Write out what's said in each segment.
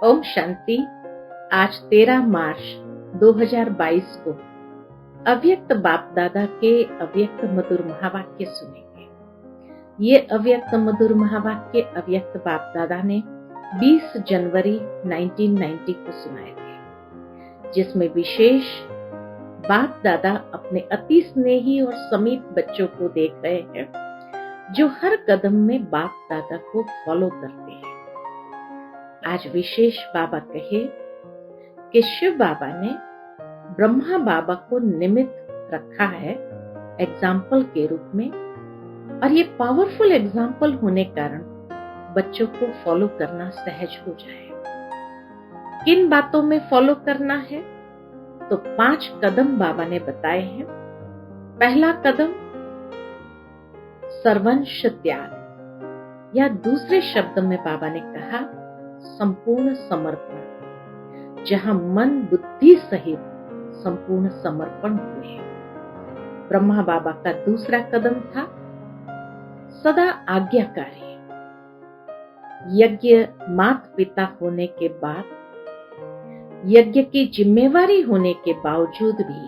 ओम शांति। आज 13 मार्च 2022 को अव्यक्त बाप दादा के अव्यक्त मधुर महावाक्य सुनेंगे। ये अव्यक्त मधुर महावाक्य अव्यक्त बाप दादा ने 20 जनवरी 1990 को सुनाए थे, जिसमें विशेष बाप दादा अपने अति स्नेही और समीप बच्चों को देख रहे हैं, जो हर कदम में बाप दादा को फॉलो करते हैं। आज विशेष बाबा कहे कि शिव बाबा ने ब्रह्मा बाबा को निमित्त रखा है एग्जाम्पल के रूप में, और ये पावरफुल एग्जाम्पल होने कारण बच्चों को फॉलो करना सहज हो जाए। किन बातों में फॉलो करना है? तो 5 कदम बाबा ने बताए हैं। पहला कदम सर्वंश त्याग, या दूसरे शब्द में बाबा ने कहा संपूर्ण समर्पण, जहां मन बुद्धि सहित संपूर्ण समर्पण हुए। ब्रह्मा बाबा का दूसरा कदम था सदा आज्ञाकारी। यज्ञ माता पिता होने के बाद, यज्ञ की जिम्मेवारी होने के बावजूद भी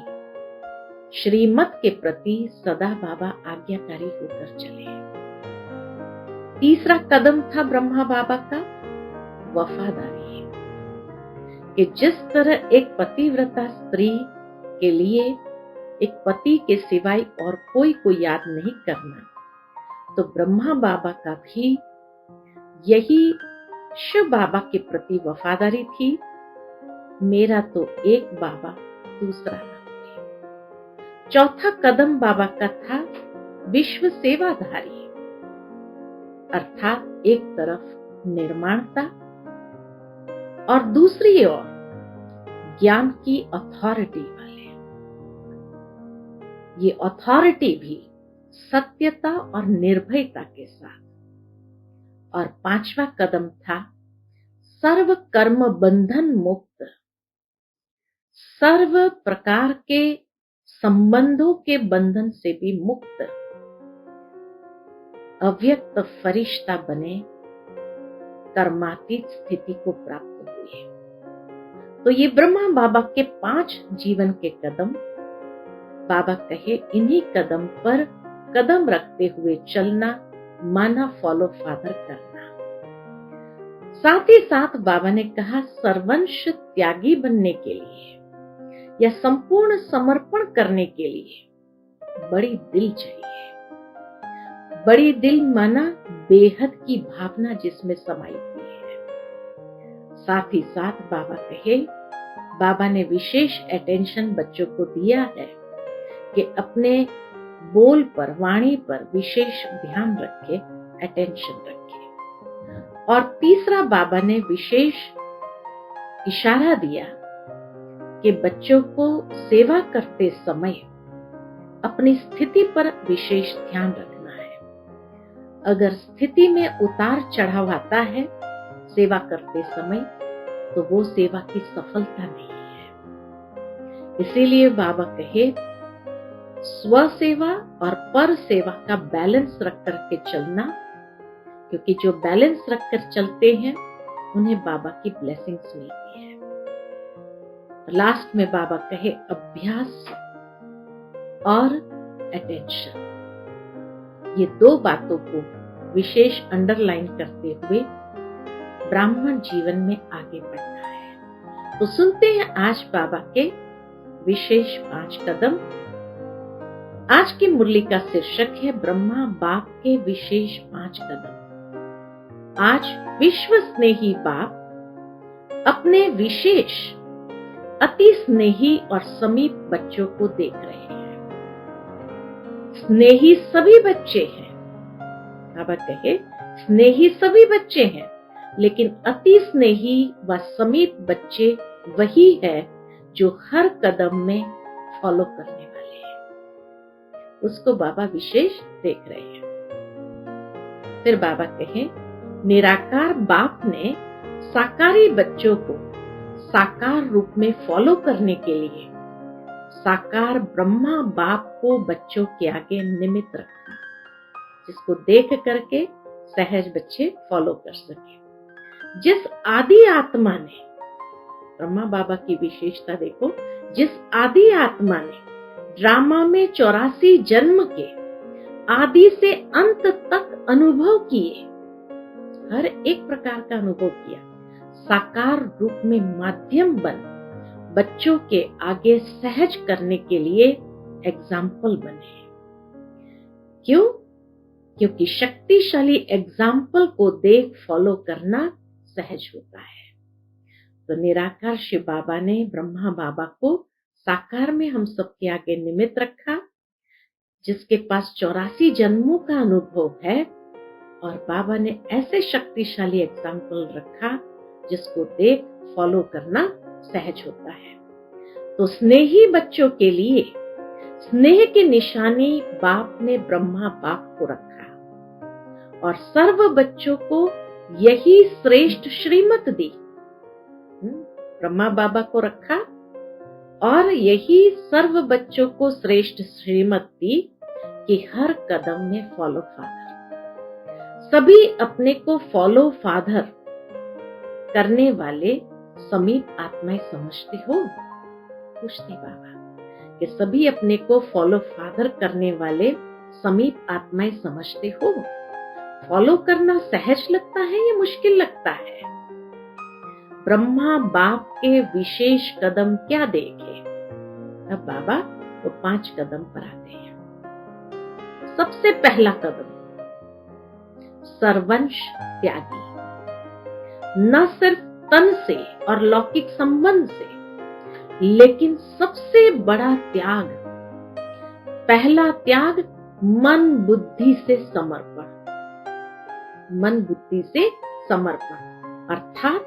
श्रीमत के प्रति सदा बाबा आज्ञाकारी होकर चले। तीसरा कदम था ब्रह्मा बाबा का वफादारी, कि जिस तरह एक पतिव्रता स्त्री के लिए एक पति के सिवाय और कोई को याद नहीं करना, तो ब्रह्मा बाबा का भी यही शिव बाबा के प्रति वफादारी थी। मेरा तो एक बाबा, दूसरा ना कोई। चौथा कदम बाबा का था विश्व सेवाधारी, अर्थात एक तरफ निर्माणता और दूसरी ओर ज्ञान की अथॉरिटी वाले। ये अथॉरिटी भी सत्यता और निर्भयता के साथ। और 5वां कदम था सर्व कर्म बंधन मुक्त, सर्व प्रकार के संबंधों के बंधन से भी मुक्त अव्यक्त फरिश्ता बने, कर्मातीत स्थिति को प्राप्त हुए। तो ये ब्रह्मा बाबा के 5 जीवन के कदम। बाबा कहे इन्हीं कदम पर कदम रखते हुए चलना माना फॉलो फादर करना। साथ ही साथ बाबा ने कहा सर्वंश त्यागी बनने के लिए या संपूर्ण समर्पण करने के लिए बड़ी दिल चाहिए। बड़ी दिल माना बेहद की भावना जिसमें समाई हुई है। साथ ही साथ बाबा कहे, बाबा ने विशेष अटेंशन बच्चों को दिया है कि अपने बोल पर, वाणी पर विशेष ध्यान रखे, अटेंशन रखे। और तीसरा बाबा ने विशेष इशारा दिया कि बच्चों को सेवा करते समय अपनी स्थिति पर विशेष ध्यान रखना है। अगर स्थिति में उतार चढ़ाव आता है सेवा करते समय, तो वो सेवा की सफलता नहीं है। इसीलिए बाबा कहे स्व सेवा और पर सेवा का बैलेंस रख करके चलना, क्योंकि जो बैलेंस रखकर चलते हैं उन्हें बाबा की ब्लेसिंग्स मिलती है। लास्ट में बाबा कहे अभ्यास और अटेंशन। ये 2 बातों को विशेष अंडरलाइन करते हुए ब्राह्मण जीवन में आगे बढ़ना है। तो सुनते हैं आज बाबा के विशेष 5 कदम। आज की मुरली का शीर्षक है ब्रह्मा बाप के विशेष 5 कदम। आज विश्व स्नेही बाप अपने विशेष अति स्नेही और समीप बच्चों को देख रहे हैं। स्नेही सभी बच्चे हैं, बाबा कहे स्नेही सभी बच्चे हैं, लेकिन अति स्नेही व समीप बच्चे वही है जो हर कदम में फॉलो करने वाले हैं। उसको बाबा विशेष देख रहे हैं। फिर बाबा कहे निराकार बाप ने साकारी बच्चों को साकार रूप में फॉलो करने के लिए साकार ब्रह्मा बाप को बच्चों के आगे निमित्त रखा, जिसको देख करके सहज बच्चे फॉलो कर सके। जिस आदि आत्मा ने, ब्रह्मा बाबा की विशेषता देखो, जिस आदि आत्मा ने ड्रामा में 84 जन्म के आदि से अंत तक अनुभव किए, हर एक प्रकार का अनुभव किया, साकार रूप में माध्यम बन बच्चों के आगे सहज करने के लिए एग्जाम्पल बने। क्यों? क्योंकि शक्तिशाली एग्जाम्पल को देख फॉलो करना सहज होता है। तो निराकार शिव बाबा ने ब्रह्मा बाबा को साकार में हम सबके आगे निमित्त रखा, जिसके पास 84 जन्मों का अनुभव है, और बाबा ने ऐसे शक्तिशाली एग्जाम्पल रखा जिसको देख फॉलो करना सहज होता है। तो स्नेही बच्चों के लिए स्नेह की निशानी बाप ने ब्रह्मा बाप को रखा, और सर्व बच्चों को यही श्रेष्ठ श्रीमत दी। ब्रह्मा बाबा को रखा और यही सर्व बच्चों को श्रेष्ठ श्रीमत दी कि हर कदम में फॉलो फादर। सभी अपने को फॉलो फादर करने वाले समीप आत्माएं समझते हो? पूछते बाबा कि सभी अपने को फॉलो फादर करने वाले समीप आत्माएं समझते हो? फॉलो करना सहज लगता है या मुश्किल लगता है? ब्रह्मा बाप के विशेष कदम क्या देखे? अब बाबा तो 5 कदम पर आते हैं। सबसे पहला कदम, सर्वंश त्यागी। न सिर्फ तन से और लौकिक संबंध से, लेकिन सबसे बड़ा त्याग, पहला त्याग मन बुद्धि से समर्पण। मन बुद्धि से समर्पण अर्थात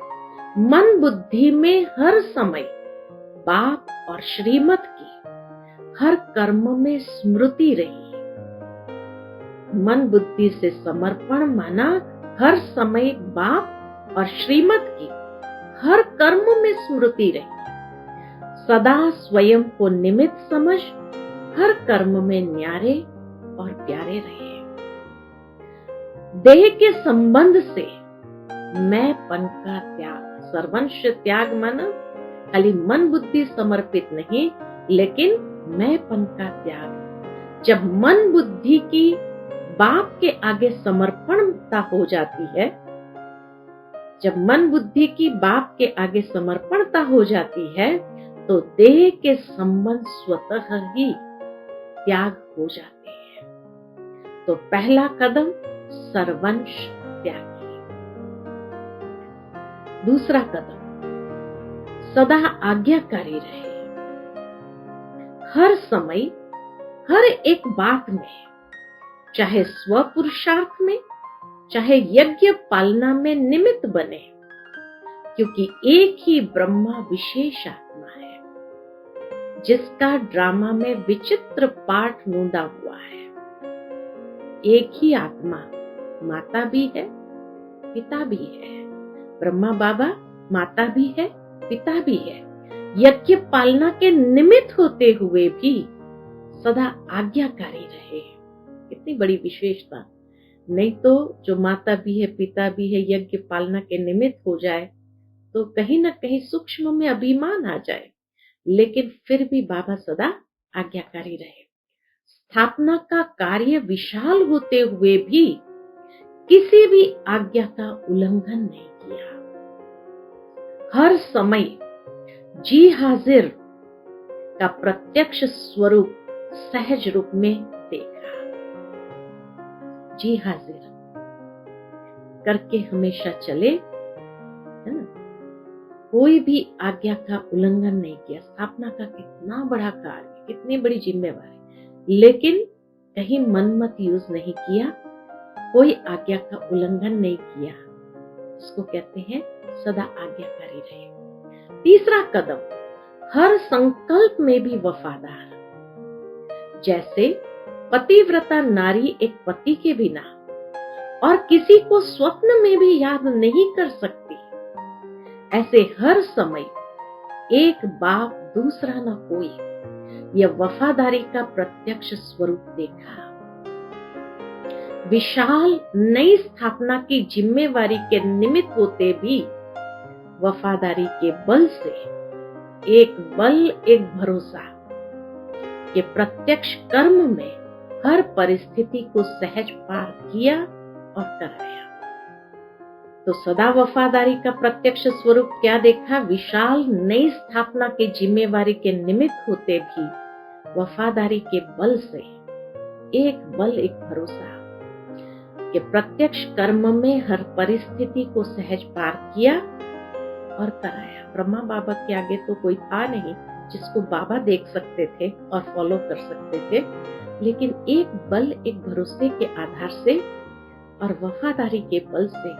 मन बुद्धि में हर समय बाप और श्रीमत की हर कर्म में स्मृति रही। मन बुद्धि से समर्पण माना हर समय बाप और श्रीमत की हर कर्म में स्मृति रही। सदा स्वयं को निमित्त समझ हर कर्म में न्यारे और प्यारे रहे। देह के संबंध से मैंपन का त्याग। सर्वंश त्याग माना खाली मन बुद्धि समर्पित नहीं, लेकिन मैंपन का त्याग। जब मन बुद्धि की बाप के आगे समर्पणता हो जाती है, जब मन बुद्धि की बाप के आगे समर्पणता हो जाती है, तो देह के संबंध स्वतः ही त्याग हो जाते हैं। तो पहला कदम सर्वंश त्यागी। दूसरा कदम, सदा आज्ञाकारी रहे। हर समय हर एक बात में, चाहे स्व पुरुषार्थ में, चाहे यज्ञ पालना में निमित्त बने, क्योंकि एक ही ब्रह्मा विशेष आत्मा है, जिसका ड्रामा में विचित्र पाठ नोंदा हुआ है। एक ही आत्मा माता भी है, पिता भी है। ब्रह्मा बाबा माता भी है, पिता भी है। यज्ञ पालना के निमित्त होते हुए भी सदा आज्ञाकारी रहे। कितनी बड़ी विशेषता। नहीं तो जो माता भी है, पिता भी है, यज्ञ पालना के निमित्त हो जाए तो कहीं ना कहीं सूक्ष्म में अभिमान आ जाए, लेकिन फिर भी बाबा सदा आज्ञाकारी रहे। स्थापना का कार्य विशाल होते हुए भी किसी भी आज्ञा का उल्लंघन नहीं किया। हर समय जी हाजिर का प्रत्यक्ष स्वरूप सहज रूप में देखा। जी हाजिर करके हमेशा चले, है ना? कोई भी आज्ञा का उल्लंघन नहीं किया। स्थापना का कितना बड़ा कार्य, कितनी बड़ी जिम्मेवारी, लेकिन कहीं मनमत यूज नहीं किया, कोई आज्ञा का उल्लंघन नहीं किया। इसको कहते हैं सदा आज्ञाकारी रहे। तीसरा कदम, हर संकल्प में भी वफादार। जैसे पतिव्रता नारी एक पति के बिना और किसी को स्वप्न में भी याद नहीं कर सकती, ऐसे हर समय एक बाप दूसरा न कोई, यह वफादारी का प्रत्यक्ष स्वरूप देखा। विशाल नई स्थापना की जिम्मेवारी के निमित्त होते भी वफादारी के बल से एक भरोसा के प्रत्यक्ष कर्म में हर परिस्थिति को सहज पार किया और कराया। तो सदा वफादारी का प्रत्यक्ष स्वरूप क्या देखा? विशाल नई स्थापना की जिम्मेवारी के निमित्त होते भी वफादारी के बल से एक भरोसा के प्रत्यक्ष कर्म में हर परिस्थिति को सहज पार किया और कराया। ब्रह्मा बाबा के आगे तो कोई था नहीं जिसको बाबा देख सकते थे और फॉलो कर सकते थे, लेकिन एक भरोसे के आधार से और वफादारी के बल से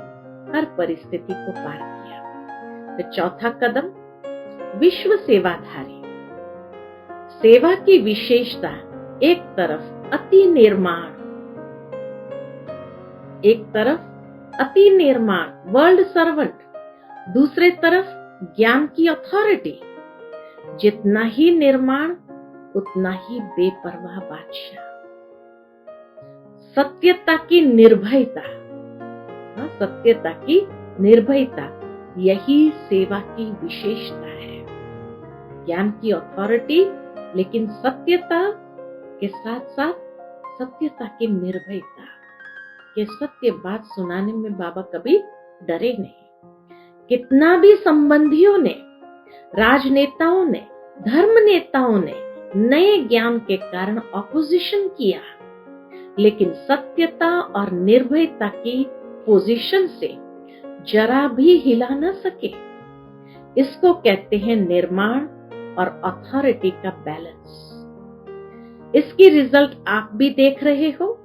हर परिस्थिति को पार किया। तो चौथा कदम, विश्व सेवाधारी। सेवा की विशेषता एक तरफ अति निर्माण वर्ल्ड सर्वेंट, दूसरे तरफ ज्ञान की अथॉरिटी। जितना ही निर्माण उतना ही बेपरवाह बादशाह। सत्यता की निर्भयता, यही सेवा की विशेषता है। ज्ञान की अथॉरिटी, लेकिन सत्यता के साथ साथ सत्यता की निर्भयता, के सत्य बात सुनाने में बाबा कभी डरे नहीं। कितना भी संबंधियों ने, राजनेताओं ने, धर्म नेताओं ने नए ज्ञान के कारण ऑपोजिशन किया, लेकिन सत्यता और निर्भयता की पोजीशन से जरा भी हिला न सके। इसको कहते हैं निर्माण और अथॉरिटी का बैलेंस। इसकी रिजल्ट आप भी देख रहे हो।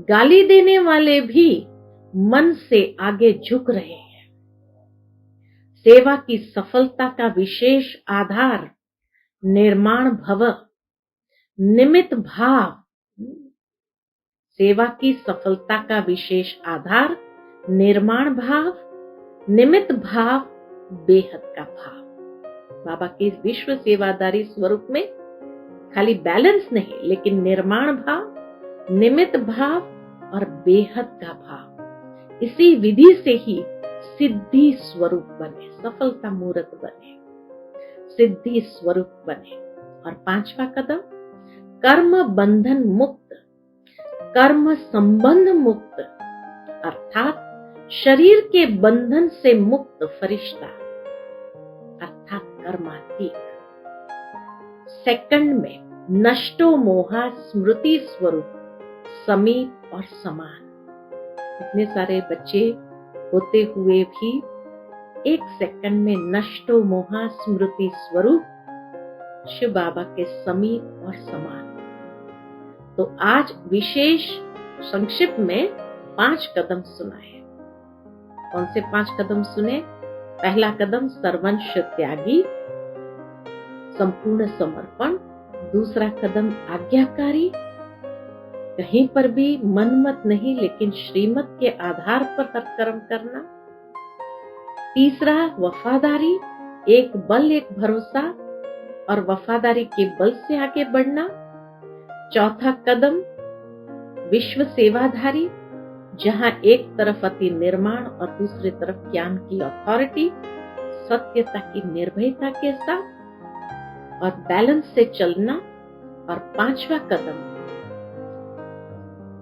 गाली देने वाले भी मन से आगे झुक रहे हैं। सेवा की सफलता का विशेष आधार निर्माण भव, निमित्त भाव। सेवा की सफलता का विशेष आधार निर्माण भाव, निमित्त भाव, बेहद का भाव। बाबा के विश्व सेवादारी स्वरूप में खाली बैलेंस नहीं, लेकिन निर्माण भाव, निमित्त भाव और बेहद का भाव। इसी विधि से ही सिद्धि स्वरूप बने, सफलता मूर्त बने, सिद्धि स्वरूप बने। और पांचवा कदम, कर्म बंधन मुक्त, कर्म संबंध मुक्त, अर्थात शरीर के बंधन से मुक्त फरिश्ता, अर्थात कर्मातीत। सेकंड में नष्टो मोहा स्मृति स्वरूप, समीप और समान। इतने सारे बच्चे होते हुए भी एक सेकंड में नष्टो मोहा स्मृति स्वरूप शिव बाबा के समीप और समान। तो आज विशेष संक्षिप्त में 5 कदम सुनाए। कौन से 5 कदम सुने? पहला कदम सर्वंश त्यागी, संपूर्ण समर्पण। दूसरा कदम आज्ञाकारी, कहीं पर भी मनमत नहीं, लेकिन श्रीमत के आधार पर हर कर्म करना। तीसरा वफादारी, एक बल एक भरोसा और वफादारी के बल से आगे बढ़ना। चौथा कदम विश्व सेवाधारी, जहां एक तरफ अति निर्माण और दूसरी तरफ ज्ञान की अथॉरिटी, सत्यता की निर्भयता के साथ और बैलेंस से चलना। और पांचवा कदम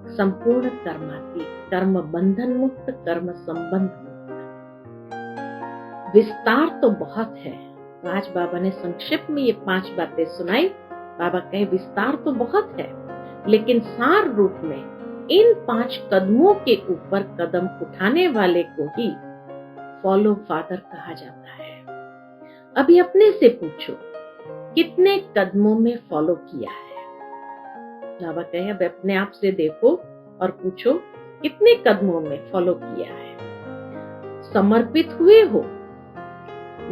संपूर्ण कर्मातीत, कर्म बंधन मुक्त, कर्म संबंध मुक्त। विस्तार तो बहुत है, तो आज बाबा ने संक्षिप्त में ये 5 बातें सुनाई। बाबा कहे विस्तार तो बहुत है, लेकिन सार रूप में इन 5 कदमों के ऊपर कदम उठाने वाले को ही फॉलो फादर कहा जाता है। अभी अपने से पूछो, कितने कदमों में फॉलो किया है? बाबा कहे अब अपने आप से देखो और पूछो, कितने कदमों में फॉलो किया है? समर्पित हुए हो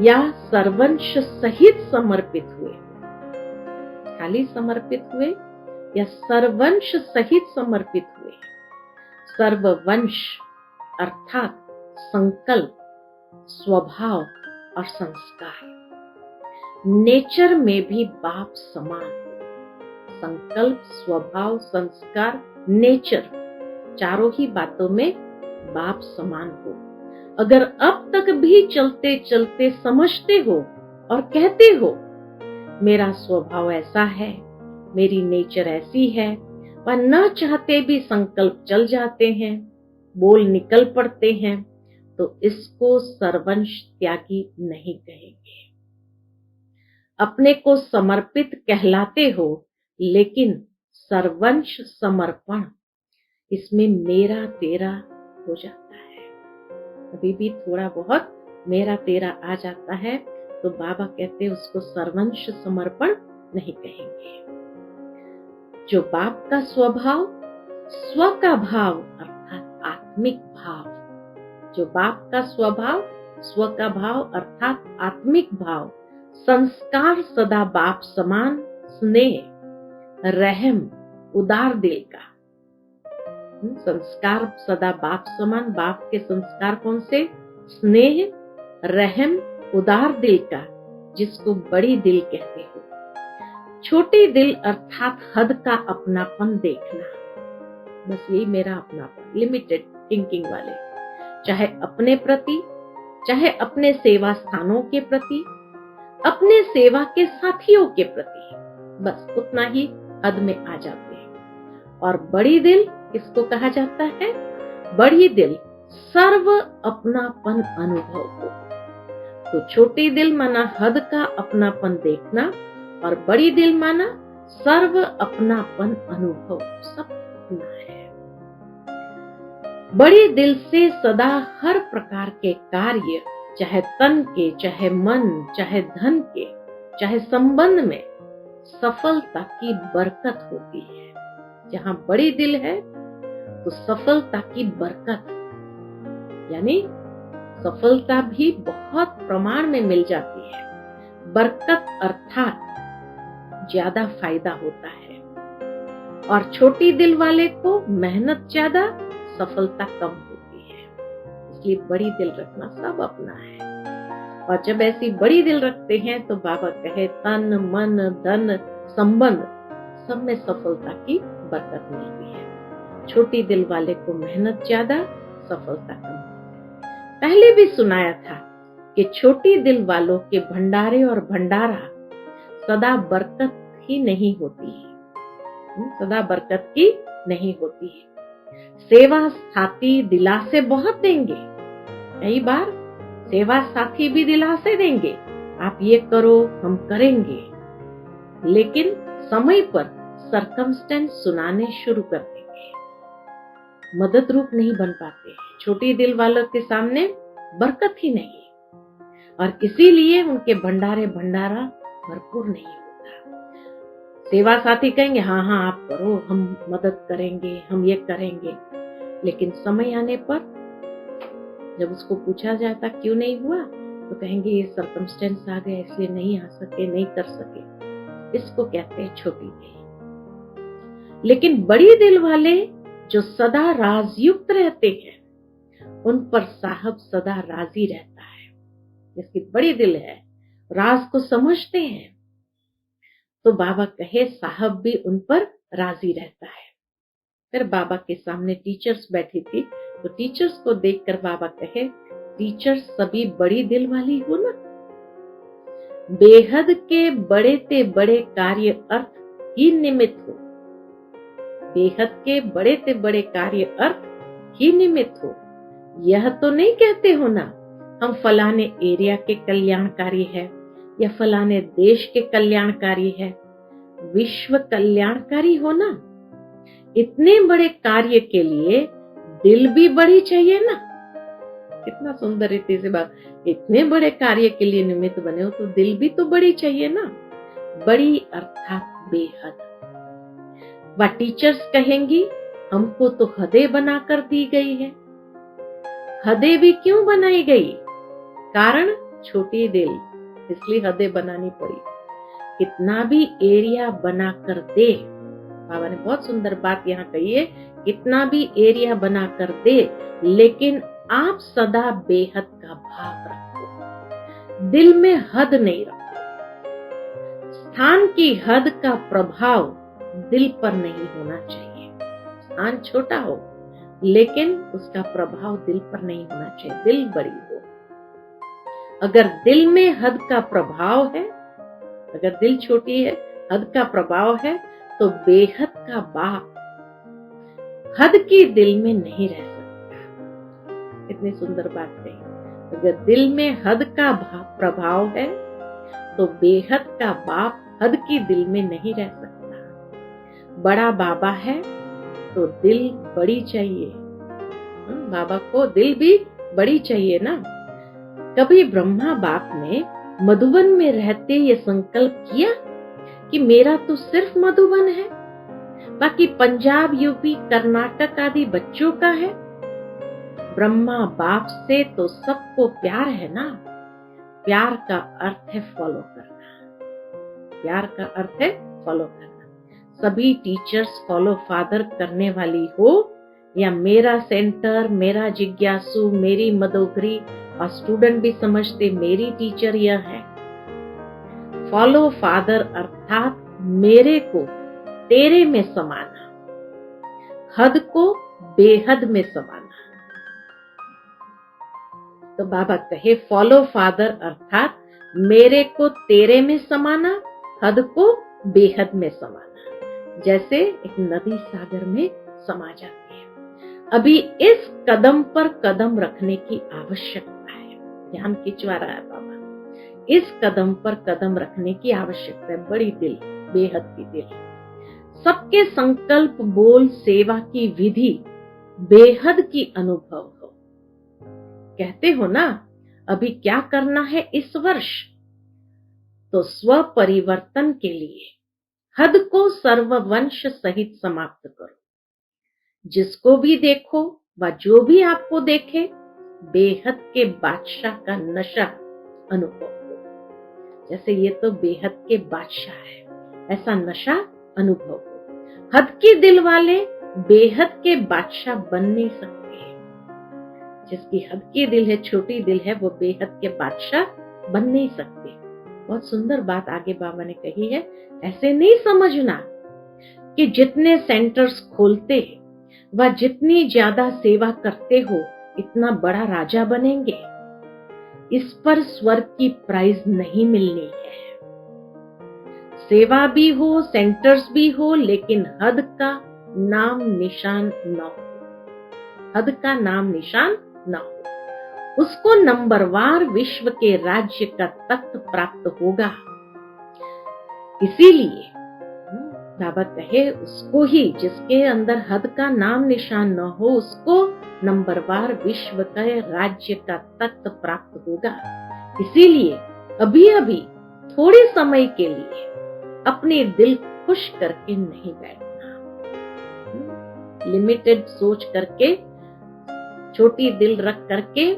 या सर्वंश सहित समर्पित हुए? खाली समर्पित हुए या सर्वंश सहित समर्पित हुए? सर्ववंश अर्थात संकल्प, स्वभाव और संस्कार। नेचर में भी बाप समान। संकल्प, स्वभाव, संस्कार, नेचर चारों ही बातों में बाप समान हो। अगर अब तक भी चलते चलते समझते हो और कहते हो मेरा स्वभाव ऐसा है, मेरी नेचर ऐसी है, व न चाहते भी संकल्प चल जाते हैं, बोल निकल पड़ते हैं, तो इसको सर्वंश त्यागी नहीं कहेंगे। अपने को समर्पित कहलाते हो, लेकिन सर्वंश समर्पण, इसमें मेरा तेरा हो जाता है। अभी भी थोड़ा बहुत मेरा तेरा आ जाता है, तो बाबा कहते उसको सर्वंश समर्पण नहीं कहेंगे। जो बाप का स्वभाव स्व का भाव अर्थात आत्मिक भाव, जो बाप का स्वभाव स्व का भाव अर्थात आत्मिक भाव, संस्कार सदा बाप समान, स्नेह रहम उदार दिल का। संस्कार सदा बाप समान, बाप के संस्कार कौन से? स्नेह रहम उदार दिल का, जिसको बड़ी दिल कहते हो। छोटी दिल अर्थात हद का अपनापन देखना, बस यही मेरा अपनापन, लिमिटेड थिंकिंग वाले, चाहे अपने प्रति, चाहे अपने सेवा स्थानों के प्रति, अपने सेवा के साथियों के प्रति, बस उतना ही हद में आ जाते हैं। और बड़ी दिल किसको कहा जाता है? बड़ी दिल सर्व अपनापन अनुभव को। तो छोटी दिल माना हद का अपनापन देखना, और बड़ी दिल माना सर्व अपनापन अनुभव, सब अपना है। बड़ी दिल से सदा हर प्रकार के कार्य, चाहे तन के, चाहे मन, चाहे धन के, चाहे संबंध में, सफलता की बरकत होती है। जहां बड़ी दिल है तो सफलता की बरकत, यानी सफलता भी बहुत प्रमाण में मिल जाती है। बरकत अर्थात ज्यादा फायदा होता है। और छोटी दिल वाले को मेहनत ज्यादा, सफलता कम होती है। इसलिए बड़ी दिल रखना सब अपना है। और जब ऐसी बड़ी दिल रखते हैं तो बाबा कहे तन मन धन संबंध सब में सफलता की बरकत मिलती है। छोटी दिल वाले को मेहनत ज्यादा, सफलता कम। पहले भी सुनाया था कि छोटी दिल वालों के भंडारे और भंडारा सदा बरकत ही नहीं होती है, सदा बरकत की नहीं होती है। सेवा साथी दिलासे बहुत देंगे, कई बार सेवा साथी भी दिलासे देंगे, आप ये करो हम करेंगे, लेकिन समय पर सरकमस्टेंस सुनाने शुरू कर देंगे, मदद रूप नहीं बन पाते। छोटी दिल वालों के सामने बरकत ही नहीं, और इसीलिए उनके भंडारे भंडारा भरपूर नहीं होता। सेवा साथी कहेंगे हाँ हाँ आप करो, हम मदद करेंगे, हम ये करेंगे, लेकिन समय आने पर जब उसको पूछा जाता क्यों नहीं हुआ, तो कहेंगे ये सर्कमस्टेंस आ गया इसलिए नहीं आ सके, नहीं कर सके। इसको कहते हैं छोटी दिल। लेकिन बड़ी दिल वाले जो सदा राजयुक्त रहते हैं, उन पर साहब सदा राजी रहता है। जिसकी बड़ी दिल है, राज को समझते हैं, तो बाबा कहे साहब भी उन पर राजी रहता है। फिर बाबा के सामने टीचर्स बैठी थी, तो टीचर्स को देखकर बाबा कहे टीचर्स सभी बड़ी दिल वाली हो ना। बेहद के बड़े ते बड़े कार्य अर्थ ही निमित्त हो, बेहद के बड़े ते बड़े कार्य अर्थ ही निमित्त हो। यह तो नहीं कहते हो ना हम फलाने एरिया के कल्याणकारी है या फलाने देश के कल्याणकारी है, विश्व कल्याणकारी हो ना। इतने बड़े कार्य के लिए दिल भी बड़ी चाहिए ना। कितना सुंदर रीति से बात, इतने बड़े कार्य के लिए निमित्त बने हो तो दिल भी तो बड़ी चाहिए ना। बड़ी अर्थात बेहद। वह टीचर्स कहेंगी हमको तो हदें बनाकर दी गई है। हदें भी क्यों बनाई गई? कारण छोटी दिल, इसलिए हदें बनानी पड़ी। कितना भी एरिया बना कर दे, बाबा ने बहुत सुंदर बात यहाँ कही है, कितना भी एरिया बना कर दे, लेकिन आप सदा बेहद का भाव रखो, दिल में हद नहीं रखो। स्थान की हद का प्रभाव दिल पर नहीं होना चाहिए। स्थान छोटा हो, लेकिन उसका प्रभाव दिल पर नहीं होना चाहिए। दिल बड़ी हो। अगर दिल में हद का प्रभाव है, अगर दिल छोटी है, हद का प्रभाव है, तो बेहद का बाप हद की दिल में नहीं रह सकता। कितनी सुंदर बात कही। अगर दिल में हद का प्रभाव है, तो बेहद का बाप हद की दिल में नहीं रह सकता। बड़ा बाबा है तो दिल बड़ी चाहिए। बाबा को दिल भी बड़ी चाहिए ना। कभी ब्रह्मा बाप ने मधुबन में रहते ये संकल्प किया कि मेरा तो सिर्फ मधुबन है, बाकी पंजाब, यूपी, कर्नाटक आदि बच्चों का है। ब्रह्मा बाप से तो सबको प्यार है ना। प्यार का अर्थ है फॉलो करना। प्यार का अर्थ है फॉलो करना। सभी टीचर्स फॉलो फादर करने वाली हो, या मेरा सेंटर, मेरा जिज्ञासु, मेरी मदोगरी, और स्टूडेंट भी समझते मेरी टीचर यह है। फॉलो फादर अर्थात मेरे को तेरे में समाना, हद को बेहद में समाना। तो बाबा कहे फॉलो फादर अर्थात मेरे को तेरे में समाना, हद को बेहद में समाना। जैसे एक नदी सागर में समा जाती है। अभी इस कदम पर कदम रखने की आवश्यकता है। ध्यान खिंचवा रहा है बाबा। इस कदम पर कदम रखने की आवश्यकता है। बड़ी दिल, बेहद की दिल। सबके संकल्प, बोल, सेवा की विधि बेहद की अनुभव हो। कहते हो ना, अभी क्या करना है इस वर्ष? तो स्व परिवर्तन के लिए हद को सर्ववंश सहित समाप्त करो। जिसको भी देखो व जो भी आपको देखे, बेहद के बादशाह का नशा अनुभव हो। जैसे ये तो बेहद के बादशाह है, ऐसा नशा अनुभव हो। हद के दिल वाले बेहद के बादशाह बन नहीं सकते। जिसकी हद की दिल है, छोटी दिल है, वो बेहद के बादशाह बन नहीं सकते। बहुत सुंदर बात आगे बाबा ने कही है। ऐसे नहीं समझना कि जितने सेंटर्स खोलते व जितनी ज्यादा सेवा करते हो इतना बड़ा राजा बनेंगे। इस पर स्वर्ग की प्राइज नहीं मिलनी है। सेवा भी हो, सेंटर्स भी हो, लेकिन हद का नाम निशान न हो। हद का नाम निशान न हो। उसको नंबरवार विश्व के राज्य का तख्त प्राप्त होगा। इसीलिए बाबा कहे उसको ही, जिसके अंदर हद का नाम निशान न हो, उसको नंबरवार विश्व के राज्य का तख्त प्राप्त होगा। इसीलिए अभी अभी थोड़े समय के लिए अपने दिल खुश करके नहीं बैठना। लिमिटेड सोच करके, छोटी दिल रख करके,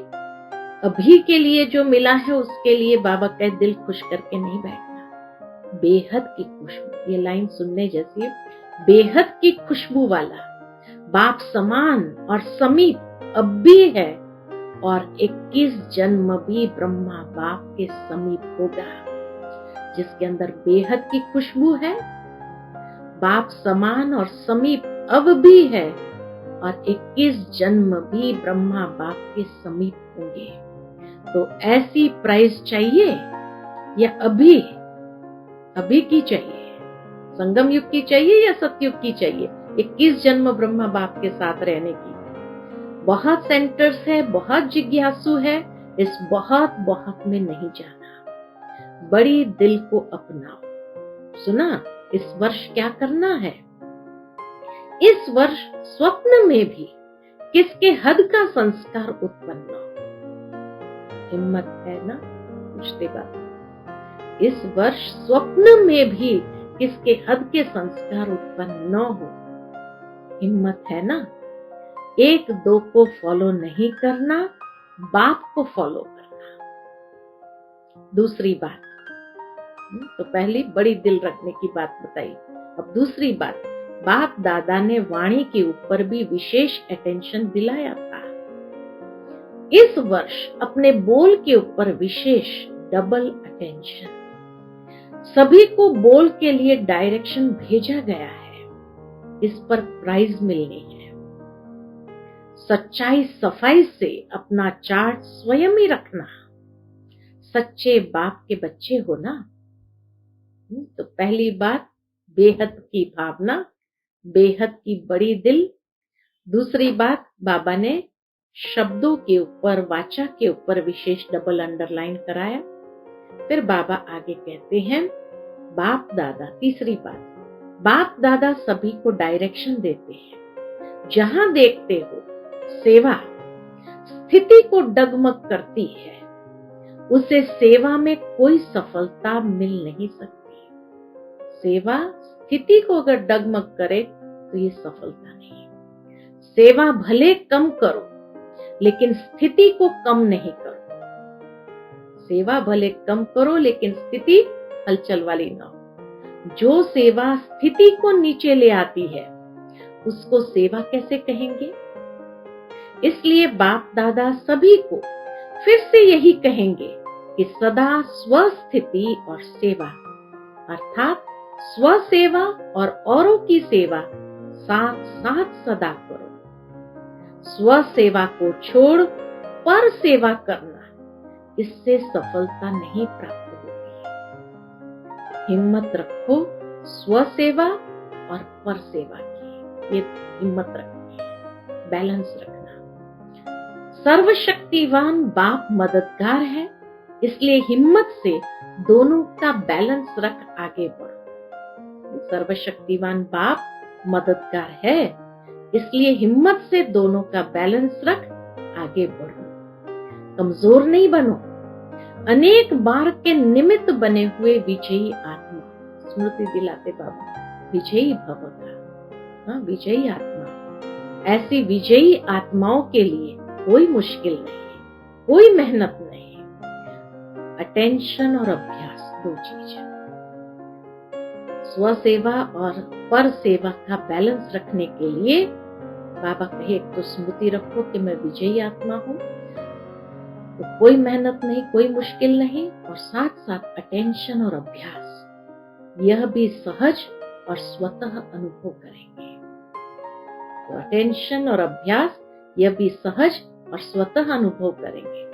अभी के लिए जो मिला है उसके लिए बाबा कहे दिल खुश करके नहीं बैठना। बेहद की खुशबू, ये लाइन सुनने जैसी। बेहद की खुशबू वाला बाप समान और समीप अब भी है, और 21 जन्म भी ब्रह्मा बाप के समीप होगा। जिसके अंदर बेहद की खुशबू है, बाप समान और समीप अब भी है, और 21 जन्म भी ब्रह्मा बाप के समीप होंगे। तो ऐसी प्राइज चाहिए या अभी की चाहिए? संगम युग की चाहिए या सतयुग की चाहिए? 21 जन्म ब्रह्मा बाप के साथ रहने की। बहुत सेंटर्स है, बहुत जिज्ञासु है, इस बहुत में नहीं जाना। बड़ी दिल को अपनाओ। सुना, इस वर्ष क्या करना है? इस वर्ष स्वप्न में भी किसके हद का संस्कार उत्पन्न हो। हिम्मत है ना? पूछते बाबा, इस वर्ष स्वप्न में भी किसके हद के संस्कार उत्पन्न न हो। हिम्मत है ना? 1-2 को फॉलो नहीं करना, बाप को फॉलो करना। दूसरी बात, तो पहली बड़ी दिल रखने की बात बताई। अब दूसरी बात, बाप दादा ने वाणी के ऊपर भी विशेष अटेंशन दिलाया था। इस वर्ष अपने बोल के ऊपर विशेष डबल अटेंशन। सभी को बोल के लिए डायरेक्शन भेजा गया है। इस पर प्राइज मिलनी है। सच्चाई सफाई से अपना चार्ट स्वयं ही रखना। सच्चे बाप के बच्चे हो ना। तो पहली बात, बेहद की भावना, बेहद की बड़ी दिल। दूसरी बात, बाबा ने शब्दों के ऊपर, वाचा के ऊपर विशेष डबल अंडरलाइन कराया। फिर बाबा आगे कहते हैं, बाप दादा, तीसरी बात, बाप दादा सभी को डायरेक्शन देते हैं। जहां देखते हो सेवा स्थिति को डगमग करती है, उसे सेवा में कोई सफलता मिल नहीं सकती। सेवा स्थिति को अगर डगमग करे तो ये सफलता नहीं। सेवा भले कम करो, लेकिन स्थिति को कम नहीं करो। सेवा भले कम करो, लेकिन स्थिति हलचल वाली ना हो। जो सेवा स्थिति को नीचे ले आती है, उसको सेवा कैसे कहेंगे? इसलिए बाप दादा सभी को फिर से यही कहेंगे कि सदा स्वस्थिति और सेवा, अर्थात स्व सेवा और औरों की सेवा साथ साथ सदा करो। स्व सेवा को छोड़ पर सेवा करना, इससे सफलता नहीं प्राप्त होती है। हिम्मत रखो स्व सेवा और पर सेवा की, ये हिम्मत रखनी है, बैलेंस रखना। सर्वशक्तिवान बाप मददगार है, इसलिए हिम्मत से दोनों का बैलेंस रख आगे बढ़ो। सर्वशक्तिवान बाप मददगार है, इसलिए हिम्मत से दोनों का बैलेंस रख आगे बढ़ो। कमजोर नहीं बनो। अनेक बार के निमित्त बने हुए विजयी आत्मा, स्मृति दिलाते बाबा, विजयी भव का, विजयी आत्मा। ऐसी विजयी आत्माओं के लिए कोई मुश्किल नहीं, कोई मेहनत नहीं। अटेंशन और अभ्यास, दो चीज है। स्व सेवा और पर सेवा का बैलेंस रखने के लिए बाबा कहे, एक तो स्मृति रखो कि मैं विजयी आत्मा हूं, तो कोई मेहनत नहीं, कोई मुश्किल नहीं, और साथ साथ अटेंशन और अभ्यास, यह भी सहज और स्वतः अनुभव करेंगे। तो अटेंशन और अभ्यास, यह भी सहज और स्वतः अनुभव करेंगे।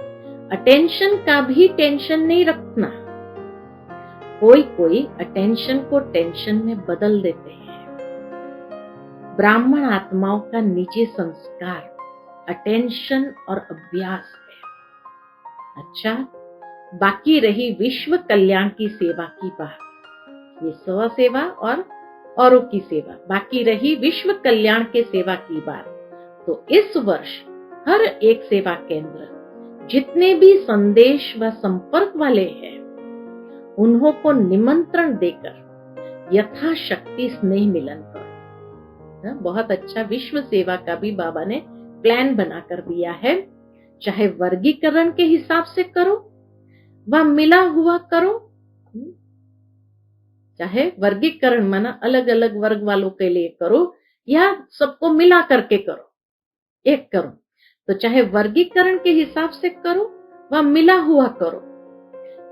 अटेंशन का भी टेंशन नहीं रखना। कोई अटेंशन को टेंशन में बदल देते हैं। ब्राह्मण आत्माओं का निजी संस्कार अटेंशन और अभ्यास है। अच्छा, बाकी रही विश्व कल्याण की सेवा की बात, ये स्व सेवा और औरों की सेवा, बाकी रही विश्व कल्याण के सेवा की बात। तो इस वर्ष हर एक सेवा केंद्र, जितने भी संदेश व संपर्क वाले हैं, उन्हों को निमंत्रण देकर यथाशक्ति स्नेह मिलन करो। बहुत अच्छा विश्व सेवा का भी बाबा ने प्लान बनाकर दिया है। चाहे वर्गीकरण के हिसाब से करो व मिला हुआ करो, चाहे वर्गीकरण माना अलग अलग वर्ग वालों के लिए करो या सबको मिला करके करो, एक करो। तो चाहे वर्गीकरण के हिसाब से करो व मिला हुआ करो,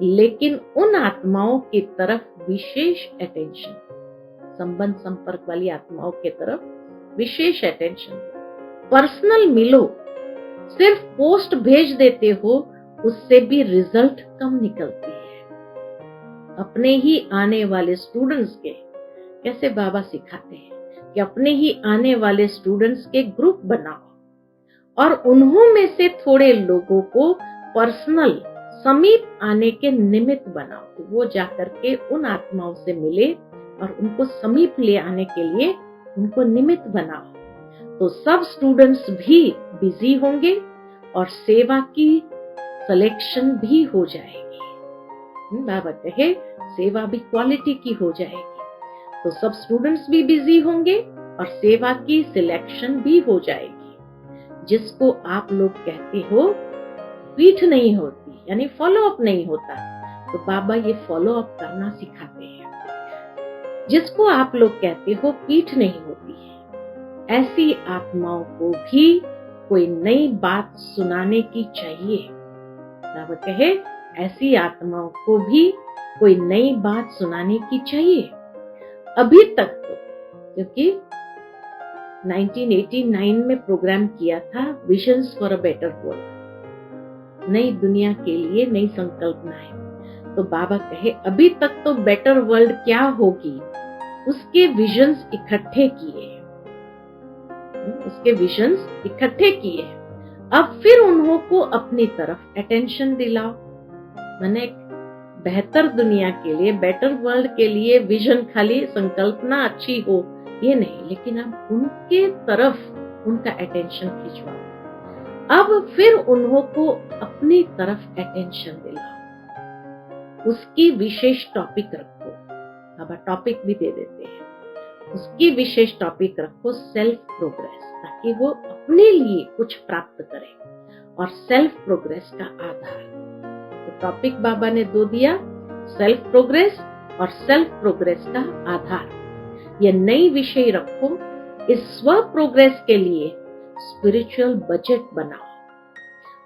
लेकिन उन आत्माओं की तरफ विशेष अटेंशन, संबंध संपर्क वाली आत्माओं की तरफ विशेष अटेंशन। पर्सनल मिलो, सिर्फ पोस्ट भेज देते हो, उससे भी रिजल्ट कम निकलती है। अपने ही आने वाले स्टूडेंट्स के, कैसे बाबा सिखाते हैं कि अपने ही आने वाले स्टूडेंट्स के ग्रुप बनाओ और उन्हों में से थोड़े लोगों को पर्सनल समीप आने के निमित्त बनाओ। तो वो जाकर के उन आत्माओं से मिले और उनको समीप ले आने के लिए उनको निमित्त बनाओ। तो सब स्टूडेंट्स भी बिजी होंगे और सेवा की सिलेक्शन भी हो जाएगी। बाबा कहे सेवा भी क्वालिटी की हो जाएगी। तो सब स्टूडेंट्स भी बिजी होंगे और सेवा की सिलेक्शन भी हो जाएगी। जिसको आप लोग कहते हो पीठ नहीं होती, यानी फॉलो अप नहीं होता, तो बाबा ये फॉलो अप करना सिखाते हैं। जिसको आप लोग कहते हो पीठ नहीं होती है, ऐसी आत्माओं को भी कोई नई बात सुनाने की चाहिए। बाबा कहे ऐसी आत्माओं को भी कोई नई बात सुनाने की चाहिए। अभी तक तो, क्योंकि 1989 में प्रोग्राम किया था visions for a better world, नई दुनिया के लिए नई संकल्पनाएं। तो बाबा कहे अभी तक तो बेटर वर्ल्ड क्या होगी उसके विजन्स इकट्ठे किए, उसके विजन्स इकट्ठे किए। अब फिर उन्हों को अपनी तरफ अटेंशन दिलाओ। मैंने एक बेहतर दुनिया के लिए, बेटर वर्ल्ड के लिए विजन, खाली संकल्पना अच्छी हो ये नहीं, लेकिन अब उनके तरफ उनका अटेंशन खिंचवाओ। अब फिर उन्हों को अपनी तरफ अटेंशन दिलाओ, उसकी विशेष टॉपिक रखो। अब टॉपिक भी दे देते हैं, उसकी विशेष टॉपिक रखो सेल्फ प्रोग्रेस, ताकि वो अपने लिए कुछ प्राप्त करे। और सेल्फ प्रोग्रेस का आधार, तो टॉपिक बाबा ने दो दिया, सेल्फ प्रोग्रेस और सेल्फ प्रोग्रेस का आधार। ये नई विषय रखो। इस स्व प्रोग्रेस के लिए स्पिरिचुअल बजट बनाओ,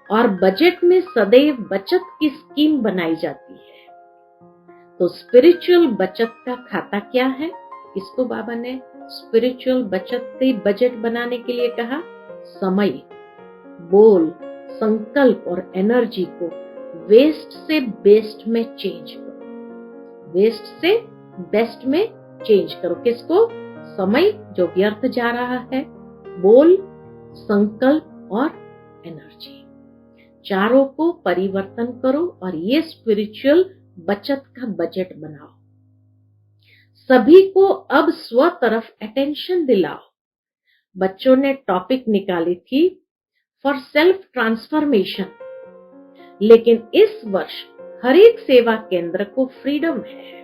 और बजट में सदैव बचत की स्कीम बनाई जाती है। तो स्पिरिचुअल बचत का खाता क्या है? इसको बाबा ने स्पिरिचुअल बचत के बजट बनाने के लिए कहा, समय, बोल, संकल्प और एनर्जी को वेस्ट से बेस्ट में चेंज करो। वेस्ट से बेस्ट में चेंज करो। किसको? समय जो व्यर्थ जा रहा है, बोल, संकल्प और एनर्जी, चारों को परिवर्तन करो और ये स्पिरिचुअल बचत का बजट बनाओ। सभी को अब स्व तरफ अटेंशन दिलाओ। बच्चों ने टॉपिक निकाली थी फॉर सेल्फ ट्रांसफॉर्मेशन, लेकिन इस वर्ष हर एक सेवा केंद्र को फ्रीडम है।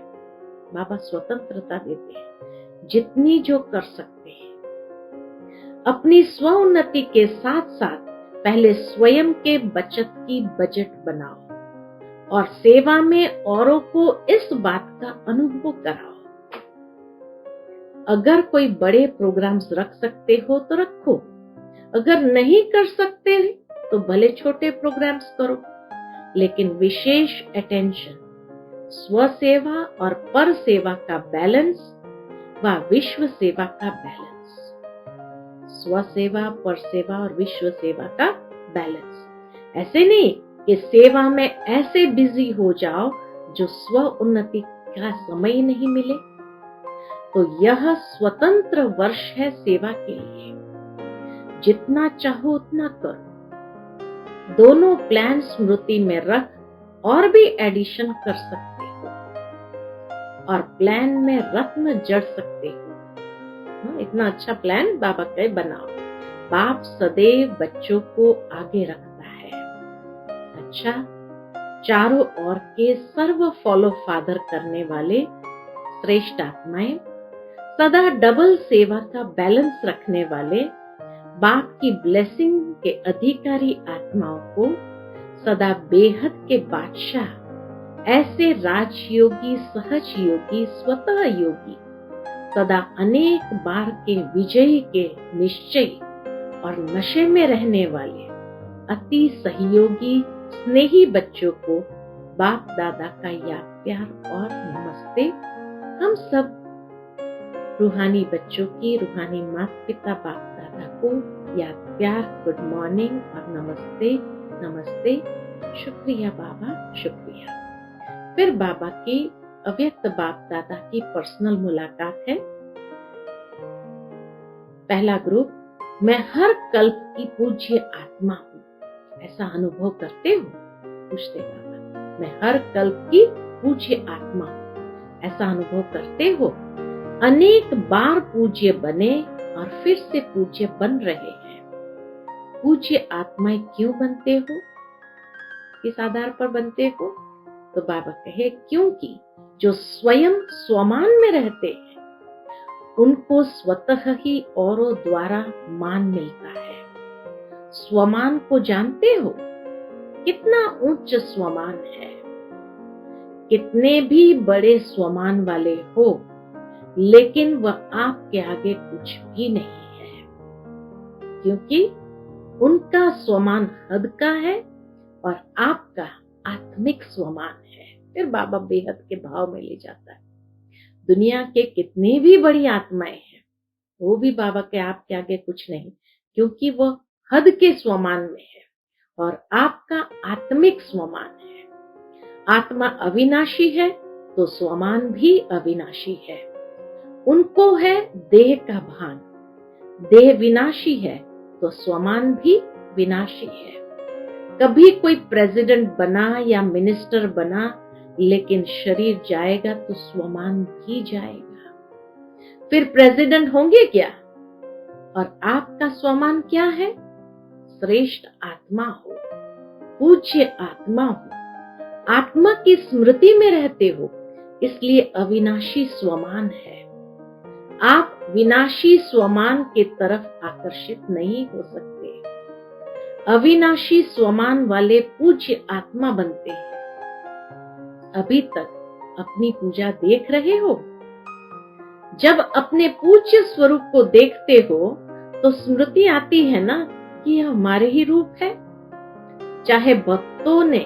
बाबा स्वतंत्रता देते हैं, जितनी जो कर सकते हैं। अपनी स्व उन्नति के साथ साथ पहले स्वयं के बचत की बजट बनाओ और सेवा में औरों को इस बात का अनुभव कराओ। अगर कोई बड़े प्रोग्राम्स रख सकते हो तो रखो, अगर नहीं कर सकते तो भले छोटे प्रोग्राम्स करो, लेकिन विशेष अटेंशन स्व सेवा और पर सेवा का बैलेंस व विश्व सेवा का बैलेंस। स्व सेवा, पर सेवा और विश्व सेवा का बैलेंस। ऐसे नहीं कि सेवा में ऐसे बिजी हो जाओ जो स्व उन्नति का समय ही नहीं मिले। तो यह स्वतंत्र वर्ष है सेवा के लिए, जितना चाहो उतना करो। दोनों प्लान स्मृति में रख और भी एडिशन कर सकते हो, और प्लान में रत्न जड़ सकते हो। इतना अच्छा प्लान बाबा के बनाओ। बाप सदैव बच्चों को आगे रखता है। अच्छा, चारों ओर के सर्व फॉलो फादर करने वाले श्रेष्ठ आत्माएं, सदा डबल सेवा का बैलेंस रखने वाले बाप की ब्लेसिंग के अधिकारी आत्माओं को, सदा बेहद के बादशाह, ऐसे राजयोगी, सहज योगी, स्वतः योगी, सदा अनेक बार के विजयी के निश्चय और नशे में रहने वाले अति सहयोगी स्नेही बच्चों को बाप दादा का याद प्यार और नमस्ते। हम सब रूहानी बच्चों की, रूहानी माता पिता बाप दादा को याद प्यार, गुड मॉर्निंग और नमस्ते। नमस्ते, शुक्रिया बाबा, शुक्रिया। फिर बाबा की अव्यक्त बाप दादा की पर्सनल मुलाकात है। पहला ग्रुप, मैं हर कल्प की पूज्य आत्मा हूँ, ऐसा अनुभव करते हो? पूछते बाबा, मैं हर कल्प की पूज्य आत्मा हूँ, ऐसा अनुभव करते हो? अनेक बार पूज्य बने और फिर से पूज्य बन रहे हैं। पूज्य आत्माएं क्यों बनते हो? किस आधार पर बनते हो? तो बाबा कहे, क्योंकि जो स्वयं स्वमान में रहते हैं उनको स्वतः ही औरों द्वारा मान मिलता है। स्वमान को जानते हो? कितना उच्च स्वमान है। कितने भी बड़े स्वमान वाले हो, लेकिन वह आपके आगे कुछ भी नहीं है, क्योंकि उनका स्वमान हद का है और आपका आत्मिक स्वमान है। फिर बाबा बेहद के भाव में ले जाता है। दुनिया के कितने भी बड़ी आत्माएं हैं, वो भी बाबा के आपके आगे कुछ नहीं, क्योंकि वो हद के स्वमान में है और आपका आत्मिक स्वमान है। आत्मा अविनाशी है तो स्वमान भी अविनाशी है। उनको है देह का भान। देह विनाशी है तो स्वमान भी विनाशी है। कभी कोई प्रेसिडेंट बना या मिनिस्टर बना, लेकिन शरीर जाएगा तो स्वमान भी जाएगा। फिर प्रेसिडेंट होंगे क्या? और आपका स्वमान क्या है? श्रेष्ठ आत्मा हो, पूज्य आत्मा हो, आत्मा की स्मृति में रहते हो, इसलिए अविनाशी स्वमान है। आप विनाशी स्वमान की तरफ आकर्षित नहीं हो सकते। अविनाशी स्वमान वाले पूज्य आत्मा बनते हैं। अभी तक अपनी पूजा देख रहे हो? जब अपने पूज्य स्वरूप को देखते हो तो स्मृति आती है ना कि यह हमारे ही रूप है। चाहे भक्तों ने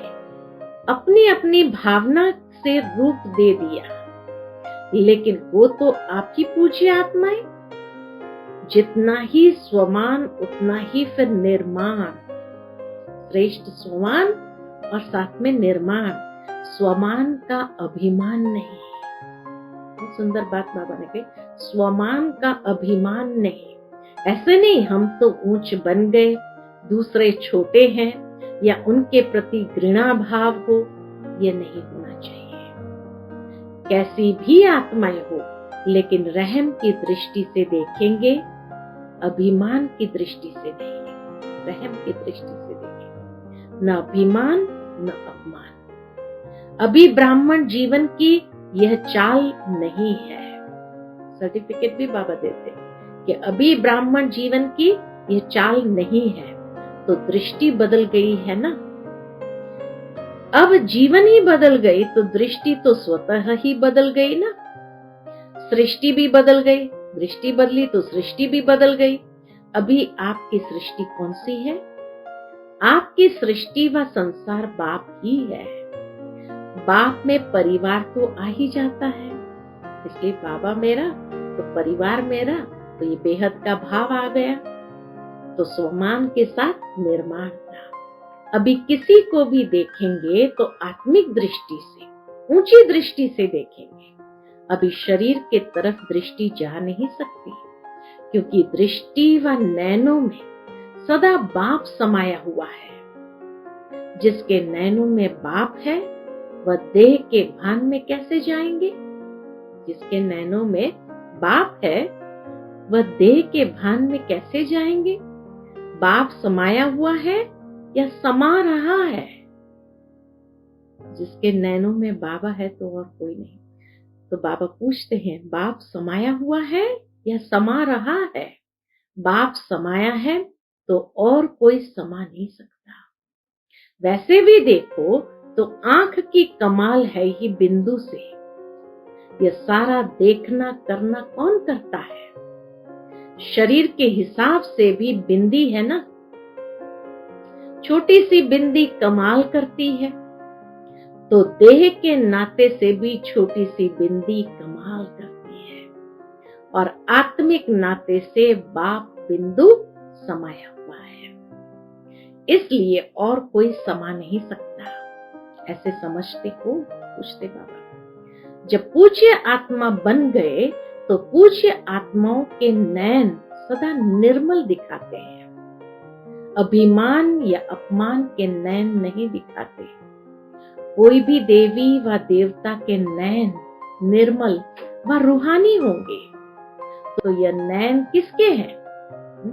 अपनी अपनी भावना से रूप दे दिया, लेकिन वो तो आपकी पूज्य आत्माएं। जितना ही स्वमान उतना ही फिर निर्माण। श्रेष्ठ स्वमान और साथ में निर्माण। स्वमान का अभिमान नहीं। बहुत सुंदर बात बाबा ने कही, स्वमान का अभिमान नहीं। ऐसे नहीं हम तो ऊंच बन गए, दूसरे छोटे हैं, या उनके प्रति घृणा भाव हो, ये नहीं होना चाहिए। कैसी भी आत्माएं हो, लेकिन रहम की दृष्टि से देखेंगे, अभिमान की दृष्टि से नहीं, रहम की दृष्टि से देखेंगे। न अभिमान न अपमान। अभी ब्राह्मण जीवन की यह चाल नहीं है। सर्टिफिकेट भी बाबा देते कि अभी ब्राह्मण जीवन की यह चाल नहीं है, तो दृष्टि बदल गई है ना। अब जीवन ही बदल गई तो दृष्टि तो स्वतः ही बदल गई ना। सृष्टि भी बदल गई, दृष्टि बदली तो सृष्टि भी बदल गई। अभी आपकी सृष्टि कौन सी है? आपकी सृष्टि व संसार बाप ही है। बाप में परिवार तो आ ही जाता है, इसलिए बाबा मेरा तो परिवार मेरा, तो ये बेहद का भाव आ गया। तो स्वमान के साथ निर्माण का। अभी किसी को भी देखेंगे तो आत्मिक दृष्टि से, ऊंची दृष्टि से देखेंगे। अभी शरीर के तरफ दृष्टि जा नहीं सकती, क्योंकि दृष्टि व नैनों में सदा बाप समाया हुआ है। जिसके नैनों में बाप है वह देह के भान में कैसे जाएंगे? जिसके नैनों में बाप है वह देह के भान में कैसे जाएंगे? बाप समाया हुआ है या समा रहा है? जिसके नैनों में बाबा है तो और कोई नहीं। तो बाबा पूछते हैं, बाप समाया हुआ है या समा रहा है? बाप समाया है तो और कोई समा नहीं सकता। वैसे भी देखो तो आंख की कमाल है ही बिंदु से। यह सारा देखना करना कौन करता है? शरीर के हिसाब से भी बिंदी है ना। छोटी सी बिंदी कमाल करती है, तो देह के नाते से भी छोटी सी बिंदी कमाल करती है। और आत्मिक नाते से बाप बिंदु समाया हुआ है, इसलिए और कोई समा नहीं सकता। ऐसे समझते हो? पूछते बाबा। जब पूज्य आत्मा बन गए तो पूज्य आत्माओं के नैन सदा निर्मल दिखाते हैं। अभिमान या अपमान के नैन नहीं दिखाते। कोई भी देवी व देवता के नैन निर्मल व रूहानी होंगे, तो यह नैन किसके हैं?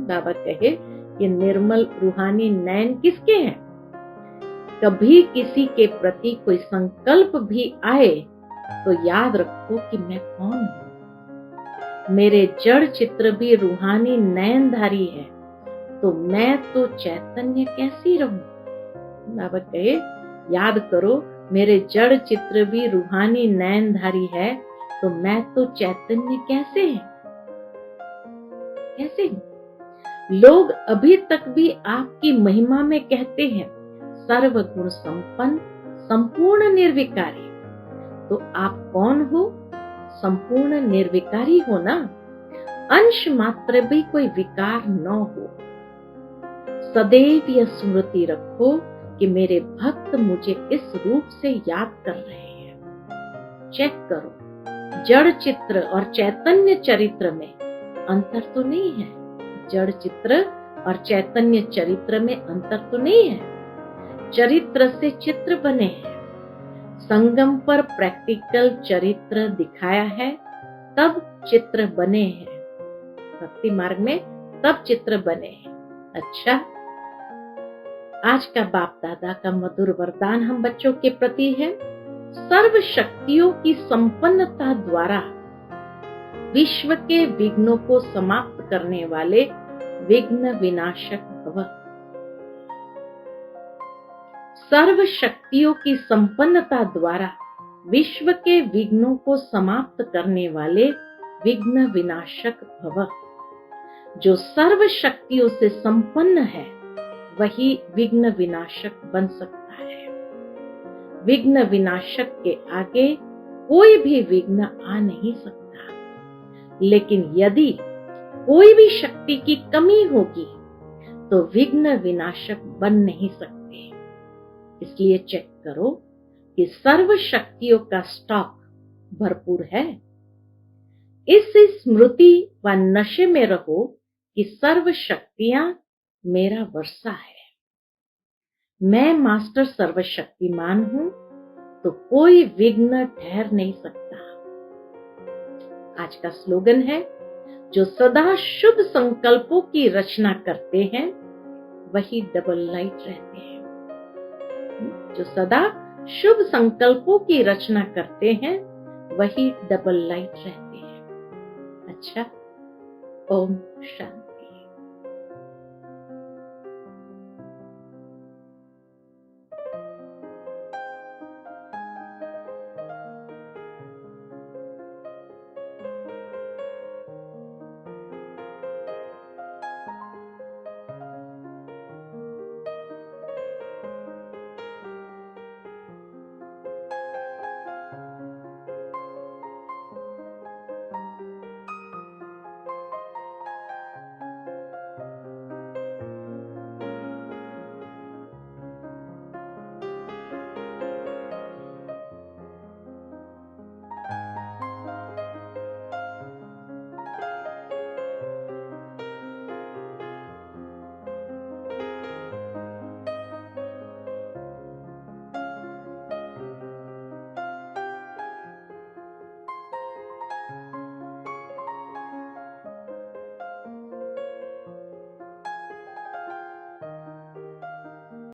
बाबा कहे, ये निर्मल रूहानी नैन किसके हैं? कभी किसी के प्रति कोई संकल्प भी आए तो याद रखो कि मैं कौन हूं। मेरे जड़ चित्र भी रूहानी नयनधारी है, तो मैं तो चैतन्य कैसी रहूं? बाबा कहे, याद करो, मेरे जड़ चित्र भी रूहानी नयनधारी है, तो मैं तो चैतन्य कैसे है? कैसे हूं? लोग अभी तक भी आपकी महिमा में कहते हैं सर्वगुण संपन्न, संपूर्ण निर्विकारी। तो आप कौन हो? संपूर्ण निर्विकारी हो ना। अंश मात्र भी कोई विकार न हो। सदैव यह स्मृति रखो कि मेरे भक्त मुझे इस रूप से याद कर रहे हैं। चेक करो, जड़ चित्र और चैतन्य चरित्र में अंतर तो नहीं है। जड़ चित्र और चैतन्य चरित्र में अंतर तो नहीं है। चरित्र से चित्र बने हैं। संगम पर प्रैक्टिकल चरित्र दिखाया है, तब चित्र बने हैं। भक्ति मार्ग में तब चित्र बने हैं। अच्छा, आज का बाप दादा का मधुर वरदान हम बच्चों के प्रति है। सर्व शक्तियों की संपन्नता द्वारा विश्व के विघ्नों को समाप्त करने वाले विघ्न विनाशक भव। सर्व शक्तियों की संपन्नता द्वारा विश्व के विघ्नों को समाप्त करने वाले विघ्न विनाशक भव। जो सर्व शक्तियों से संपन्न है वही विघ्न विनाशक बन सकता है। विघ्न विनाशक के आगे कोई भी विघ्न आ नहीं सकता। लेकिन यदि कोई भी शक्ति की कमी होगी तो विघ्न विनाशक बन नहीं सकते। इसलिए चेक करो कि सर्व शक्तियों का स्टॉक भरपूर है। इस स्मृति व नशे में रहो कि सर्व शक्तियां मेरा वर्षा है। मैं मास्टर सर्वशक्तिमान हूं, तो कोई विघ्न ठहर नहीं सकता। आज का स्लोगन है, जो सदा शुभ संकल्पों की रचना करते हैं वही डबल लाइट रहते हैं। जो सदा शुभ संकल्पों की रचना करते हैं वही डबल लाइट रहते हैं। अच्छा, ओम शांति।